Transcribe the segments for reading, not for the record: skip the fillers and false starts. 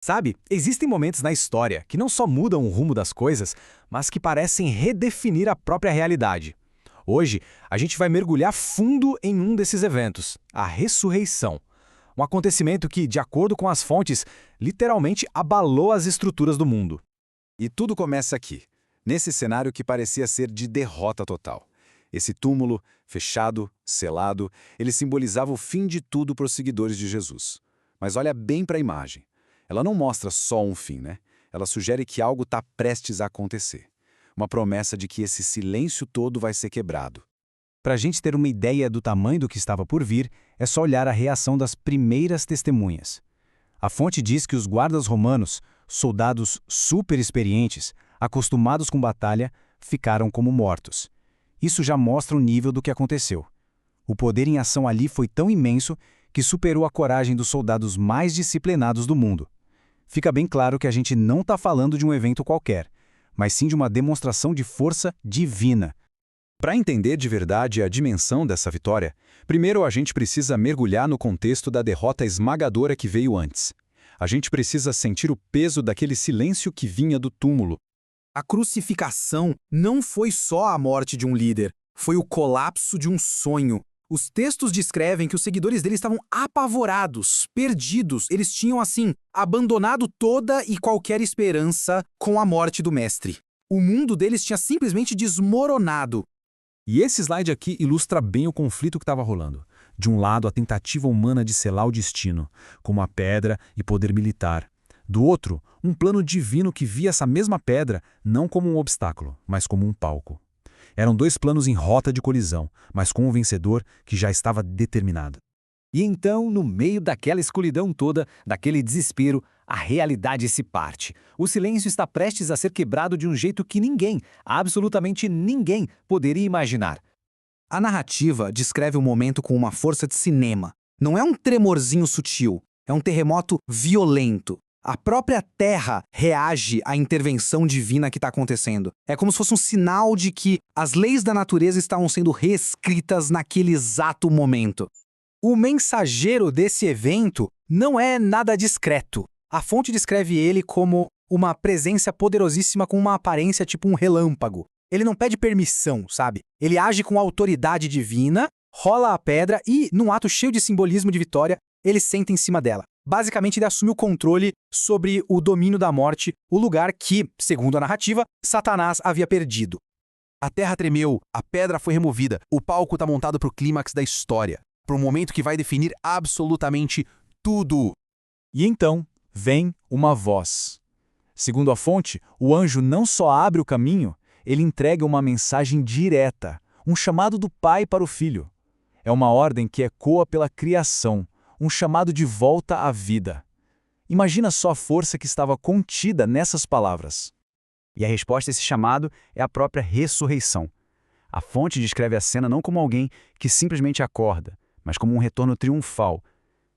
Sabe, existem momentos na história que não só mudam o rumo das coisas, mas que parecem redefinir a própria realidade. Hoje, a gente vai mergulhar fundo em um desses eventos, a ressurreição. Um acontecimento que, de acordo com as fontes, literalmente abalou as estruturas do mundo. E tudo começa aqui, nesse cenário que parecia ser de derrota total. Esse túmulo, fechado, selado, ele simbolizava o fim de tudo para os seguidores de Jesus. Mas olha bem para a imagem. Ela não mostra só um fim, né? Ela sugere que algo está prestes a acontecer. Uma promessa de que esse silêncio todo vai ser quebrado. Para a gente ter uma ideia do tamanho do que estava por vir, é só olhar a reação das primeiras testemunhas. A fonte diz que os guardas romanos, soldados super experientes, acostumados com batalha, ficaram como mortos. Isso já mostra o nível do que aconteceu. O poder em ação ali foi tão imenso que superou a coragem dos soldados mais disciplinados do mundo. Fica bem claro que a gente não está falando de um evento qualquer, mas sim de uma demonstração de força divina. Para entender de verdade a dimensão dessa vitória, primeiro a gente precisa mergulhar no contexto da derrota esmagadora que veio antes. A gente precisa sentir o peso daquele silêncio que vinha do túmulo. A crucificação não foi só a morte de um líder, foi o colapso de um sonho. Os textos descrevem que os seguidores dele estavam apavorados, perdidos. Eles tinham, assim, abandonado toda e qualquer esperança com a morte do mestre. O mundo deles tinha simplesmente desmoronado. E esse slide aqui ilustra bem o conflito que estava rolando. De um lado, a tentativa humana de selar o destino, como a pedra e poder militar. Do outro, um plano divino que via essa mesma pedra não como um obstáculo, mas como um palco. Eram dois planos em rota de colisão, mas com um vencedor que já estava determinado. E então, no meio daquela escuridão toda, daquele desespero, a realidade se parte. O silêncio está prestes a ser quebrado de um jeito que ninguém, absolutamente ninguém, poderia imaginar. A narrativa descreve o momento com uma força de cinema. Não é um tremorzinho sutil, é um terremoto violento. A própria Terra reage à intervenção divina que está acontecendo. É como se fosse um sinal de que as leis da natureza estavam sendo reescritas naquele exato momento. O mensageiro desse evento não é nada discreto. A fonte descreve ele como uma presença poderosíssima com uma aparência tipo um relâmpago. Ele não pede permissão, sabe? Ele age com autoridade divina, rola a pedra e, num ato cheio de simbolismo de vitória, ele senta em cima dela. Basicamente, ele assume o controle sobre o domínio da morte, o lugar que, segundo a narrativa, Satanás havia perdido. A terra tremeu, a pedra foi removida, o palco está montado para o clímax da história, para um momento que vai definir absolutamente tudo. E então, vem uma voz. Segundo a fonte, o anjo não só abre o caminho, ele entrega uma mensagem direta, um chamado do Pai para o Filho. É uma ordem que ecoa pela criação, um chamado de volta à vida. Imagina só a força que estava contida nessas palavras. E a resposta a esse chamado é a própria ressurreição. A fonte descreve a cena não como alguém que simplesmente acorda, mas como um retorno triunfal.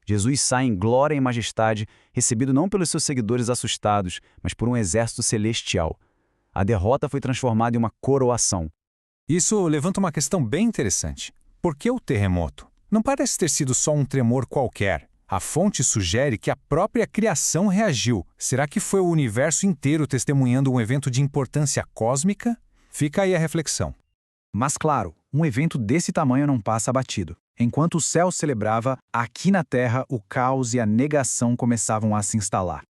Jesus sai em glória e majestade, recebido não pelos seus seguidores assustados, mas por um exército celestial. A derrota foi transformada em uma coroação. Isso levanta uma questão bem interessante. Por que o terremoto? Não parece ter sido só um tremor qualquer. A fonte sugere que a própria criação reagiu. Será que foi o universo inteiro testemunhando um evento de importância cósmica? Fica aí a reflexão. Mas claro, um evento desse tamanho não passa batido. Enquanto o céu celebrava, aqui na Terra o caos e a negação começavam a se instalar.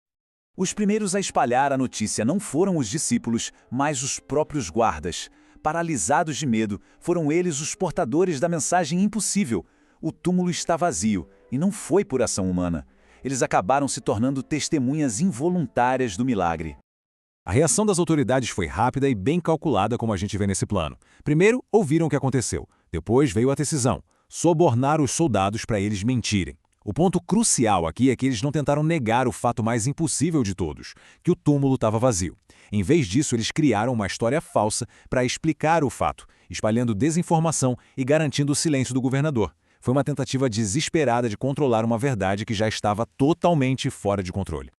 Os primeiros a espalhar a notícia não foram os discípulos, mas os próprios guardas. Paralisados de medo, foram eles os portadores da mensagem impossível. O túmulo está vazio, e não foi por ação humana. Eles acabaram se tornando testemunhas involuntárias do milagre. A reação das autoridades foi rápida e bem calculada, como a gente vê nesse plano. Primeiro, ouviram o que aconteceu. Depois veio a decisão: subornar os soldados para eles mentirem. O ponto crucial aqui é que eles não tentaram negar o fato mais impossível de todos, que o túmulo estava vazio. Em vez disso, eles criaram uma história falsa para explicar o fato, espalhando desinformação e garantindo o silêncio do governador. Foi uma tentativa desesperada de controlar uma verdade que já estava totalmente fora de controle.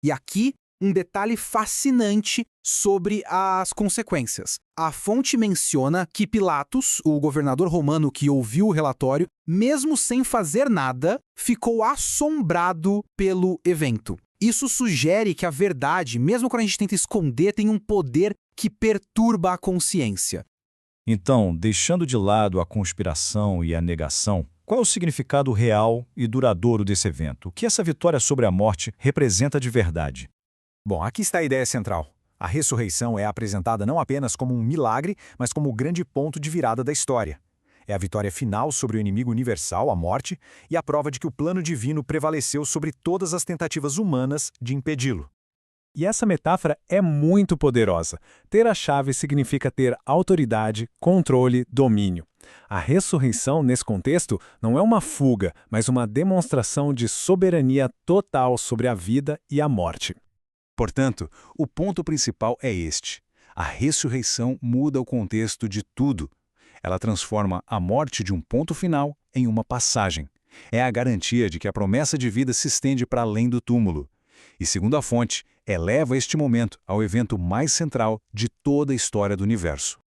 E aqui, um detalhe fascinante sobre as consequências. A fonte menciona que Pilatos, o governador romano que ouviu o relatório, mesmo sem fazer nada, ficou assombrado pelo evento. Isso sugere que a verdade, mesmo quando a gente tenta esconder, tem um poder que perturba a consciência. Então, deixando de lado a conspiração e a negação, qual é o significado real e duradouro desse evento? O que essa vitória sobre a morte representa de verdade? Bom, aqui está a ideia central. A ressurreição é apresentada não apenas como um milagre, mas como o grande ponto de virada da história. É a vitória final sobre o inimigo universal, a morte, e a prova de que o plano divino prevaleceu sobre todas as tentativas humanas de impedi-lo. E essa metáfora é muito poderosa. Ter a chave significa ter autoridade, controle, domínio. A ressurreição, nesse contexto, não é uma fuga, mas uma demonstração de soberania total sobre a vida e a morte. Portanto, o ponto principal é este. A ressurreição muda o contexto de tudo. Ela transforma a morte de um ponto final em uma passagem. É a garantia de que a promessa de vida se estende para além do túmulo. E, segundo a fonte, eleva este momento ao evento mais central de toda a história do universo.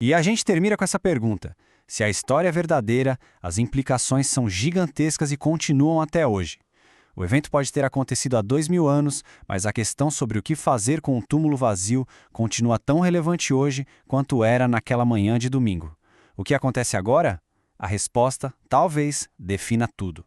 E a gente termina com essa pergunta. Se a história é verdadeira, as implicações são gigantescas e continuam até hoje. O evento pode ter acontecido há 2000 anos, mas a questão sobre o que fazer com um túmulo vazio continua tão relevante hoje quanto era naquela manhã de domingo. O que acontece agora? A resposta, talvez, defina tudo.